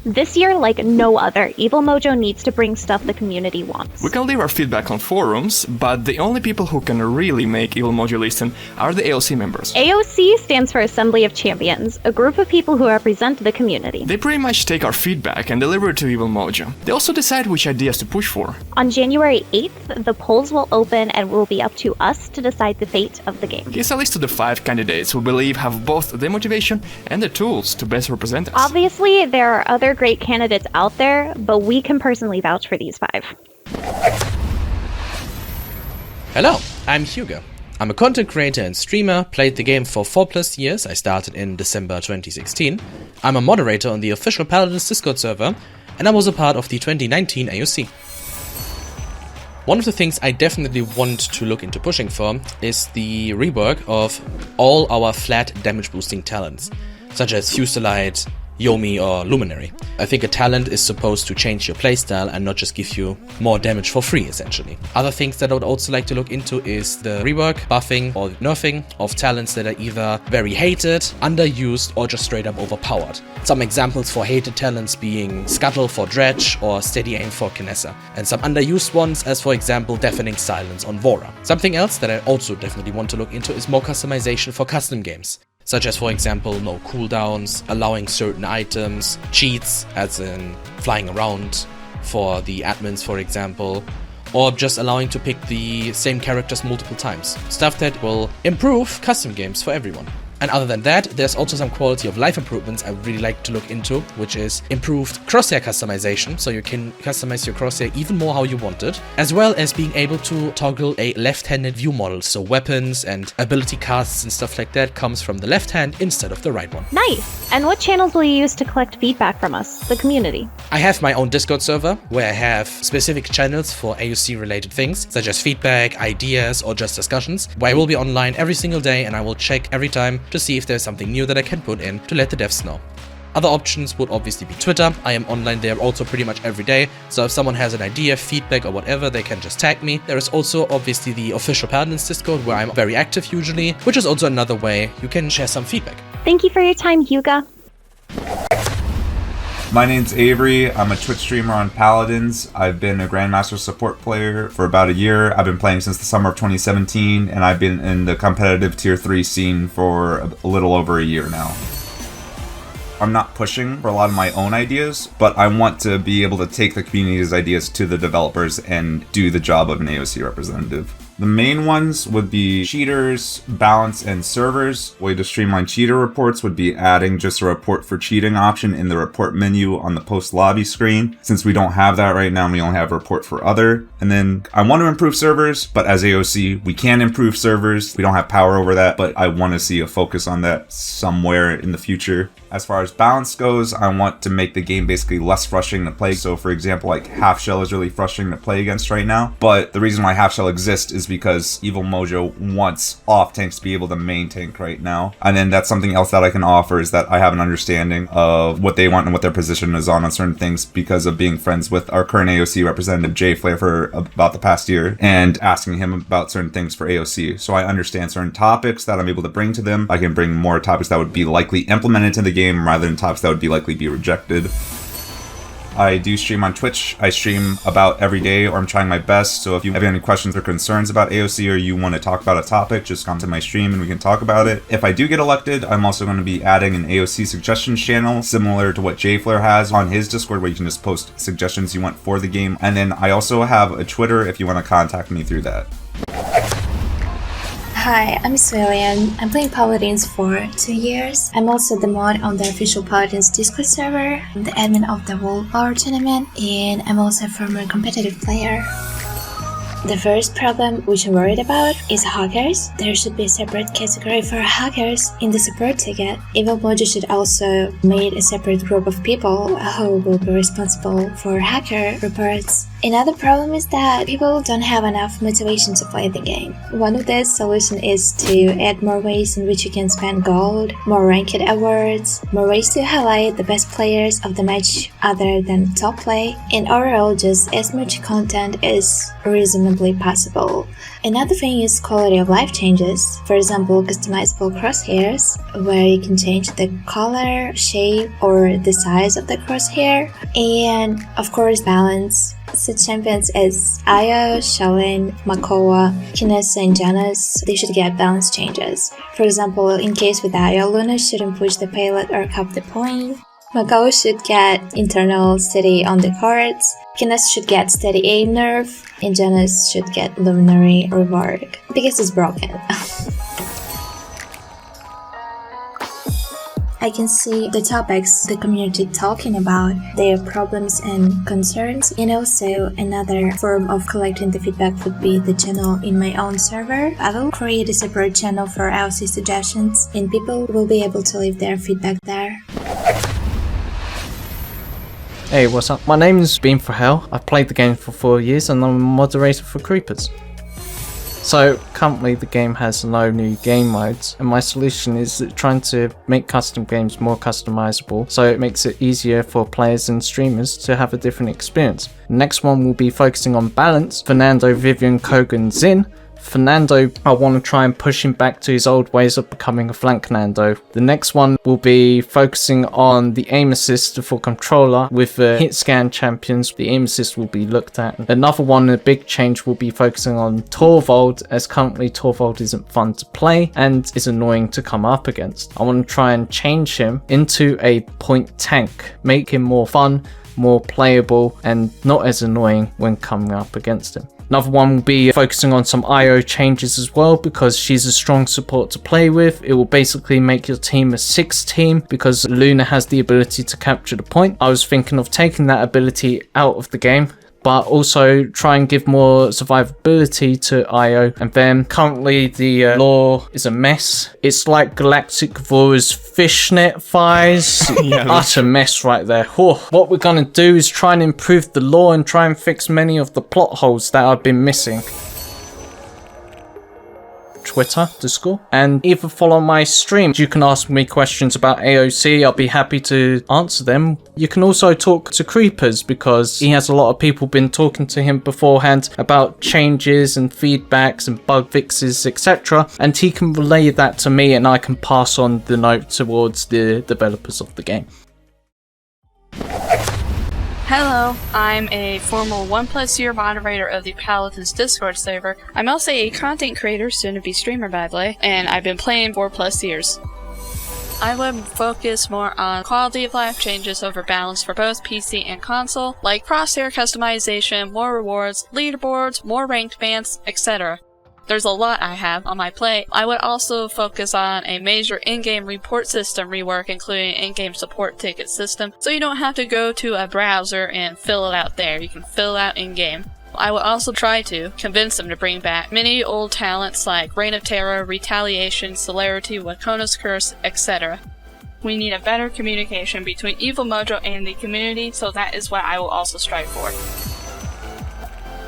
This year, like no other, Evil Mojo needs to bring stuff the community wants. We can leave our feedback on forums, but the only people who can really make Evil Mojo listen are the AOC members. AOC stands for Assembly of Champions, a group of people who represent the community. They pretty much take our feedback and deliver it to Evil Mojo. They also decide which ideas to push for. On January 8th, the polls will open and will be up to us to decide the fate of the game. Here's a list of the 5 candidates who believe have both the motivation and the tools to best represent us. Obviously, there are other great candidates out there, but we can personally vouch for these 5. Hello, I'm Hyuga. I'm a content creator and streamer, played the game for 4+ years, I started in December 2016. I'm a moderator on the official Paladins Discord server, and I was a part of the 2019 AOC. One of the things I definitely want to look into pushing for is the rework of all our flat damage boosting talents, such as Fusilite, Yomi or Luminary. I think a talent is supposed to change your playstyle and not just give you more damage for free, essentially. Other things that I would also like to look into is the rework, buffing or nerfing of talents that are either very hated, underused or just straight up overpowered. Some examples for hated talents being Scuttle for Dredge or Steady Aim for Kinessa, and some underused ones as for example Deafening Silence on Vora. Something else that I also definitely want to look into is more customization for custom games, such as for example no cooldowns, allowing certain items, cheats as in flying around for the admins for example, or just allowing to pick the same characters multiple times. Stuff that will improve custom games for everyone. And other than that, there's also some quality of life improvements I would really like to look into, which is improved crosshair customization, so you can customize your crosshair even more how you want it, as well as being able to toggle a left-handed view model, so weapons and ability casts and stuff like that comes from the left hand instead of the right one. Nice! And what channels will you use to collect feedback from us, the community? I have my own Discord server, where I have specific channels for AOC related things, such as feedback, ideas, or just discussions, where I will be online every single day and I will check every time to see if there's something new that I can put in to let the devs know. Other options would obviously be Twitter. I am online there also pretty much every day, so if someone has an idea, feedback or whatever, they can just tag me. There is also obviously the official Paladins Discord where I'm very active usually, which is also another way you can share some feedback. Thank you for your time, Hyuga. My name's Avery. I'm a Twitch streamer on Paladins. I've been a Grandmaster support player for about a year. I've been playing since the summer of 2017, and I've been in the competitive tier 3 scene for a little over a year now. I'm not pushing for a lot of my own ideas, but I want to be able to take the community's ideas to the developers and do the job of an AOC representative. The main ones would be cheaters, balance, and servers. Way to streamline cheater reports would be adding just a report for cheating option in the report menu on the post lobby screen. Since we don't have that right now, we only have report for other. And then I want to improve servers, but as AOC, we can improve servers. We don't have power over that, but I want to see a focus on that somewhere in the future. As far as balance goes, I want to make the game basically less frustrating to play. So for example, like Half Shell is really frustrating to play against right now. But the reason why Half Shell exists is because Evil Mojo wants off tanks to be able to main tank right now. And then that's something else that I can offer, is that I have an understanding of what they want and what their position is on certain things because of being friends with our current AOC representative Jay Flair for about the past year and asking him about certain things for AOC. So I understand certain topics that I'm able to bring to them. I can bring more topics that would be likely implemented to the game rather than topics that would be likely be rejected. I do stream on Twitch. I stream about every day, or I'm trying my best. So if you have any questions or concerns about AOC, or you want to talk about a topic, just come to my stream and we can talk about it. If I do get elected, I'm also going to be adding an AOC suggestions channel, similar to what Jay Flair has on his Discord, where you can just post suggestions you want for the game. And then I also have a Twitter if you want to contact me through that. Hi, I'm Sweelian. I'm playing Paladins for 2 years. I'm also the mod on the official Paladins Discord server. I'm the admin of the World Power Tournament, and I'm also a former competitive player. The first problem which I'm worried about is hackers. There should be a separate category for hackers in the support ticket. Evil Mojo should also make a separate group of people who will be responsible for hacker reports. Another problem is that people don't have enough motivation to play the game. One of the solutions is to add more ways in which you can spend gold, more ranked awards, more ways to highlight the best players of the match other than top play, and overall just as much content as reasonably possible. Another thing is quality of life changes. For example, customizable crosshairs, where you can change the color, shape, or the size of the crosshair, and of course balance. Such champions as Io, Shelin, Makoa, Kinessa, and Janus, they should get balance changes. For example, in case with Io, Luna shouldn't push the payload or cup the point. Makoa should get InfernalSeris on the cards, Kinessa should get steady aim nerf, and Janus should get luminary reward, because it's broken. I can see the topics the community talking about, their problems and concerns, and also another form of collecting the feedback would be the channel in my own server. I will create a separate channel for AOC suggestions, and people will be able to leave their feedback there. Hey, what's up? My name is Beam for Hell. I've played the game for 4 years and I'm a moderator for Creepers. So currently the game has no new game modes, and my solution is trying to make custom games more customizable so it makes it easier for players and streamers to have a different experience. The next one will be focusing on balance. Fernando, Vivian, Kogan, Zin. Fernando, I want to try and push him back to his old ways of becoming a flank Nando. The next one will be focusing on the aim assist for controller with the hit scan champions. The aim assist will be looked at. Another one, a big change, will be focusing on Torvald, as currently Torvald isn't fun to play and is annoying to come up against. I want to try and change him into a point tank, make him more fun, more playable, and not as annoying when coming up against him. Another one will be focusing on some IO changes as well, because she's a strong support to play with. It will basically make your team a 6 team because Luna has the ability to capture the point. I was thinking of taking that ability out of the game, but also try and give more survivability to IO. And then currently the lore is a mess. It's like Galactic Vora's fishnet thighs. Utter mess right there. What we're gonna do is try and improve the lore and try and fix many of the plot holes that I've been missing. Twitter, Discord, and either follow my stream. You can ask me questions about AOC, I'll be happy to answer them. You can also talk to Creepers, because he has a lot of people been talking to him beforehand about changes and feedbacks and bug fixes, etc. And he can relay that to me and I can pass on the note towards the developers of the game. Hello, I'm a former 1+ year moderator of the Paladins Discord server. I'm also a content creator, soon to be streamer by the way, and I've been playing 4+ years. I would focus more on quality of life changes over balance for both PC and console, like crosshair customization, more rewards, leaderboards, more ranked bans, etc. There's a lot I have on my plate. I would also focus on a major in-game report system rework, including in-game support ticket system, so you don't have to go to a browser and fill it out there. You can fill it out in-game. I would also try to convince them to bring back many old talents like Reign of Terror, Retaliation, Celerity, Wakona's Curse, etc. We need a better communication between Evil Mojo and the community, so that is what I will also strive for.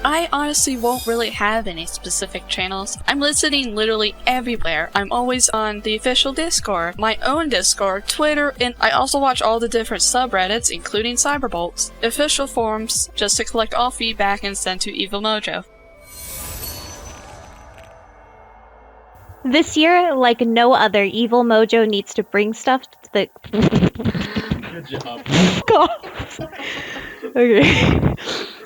I honestly won't really have any specific channels. I'm listening literally everywhere. I'm always on the official Discord, my own Discord, Twitter, and I also watch all the different subreddits, including Cyberbolts, official forums, just to collect all feedback and send to Evil Mojo. This year, like no other, Evil Mojo needs to bring stuff to the... Good job. God. Okay.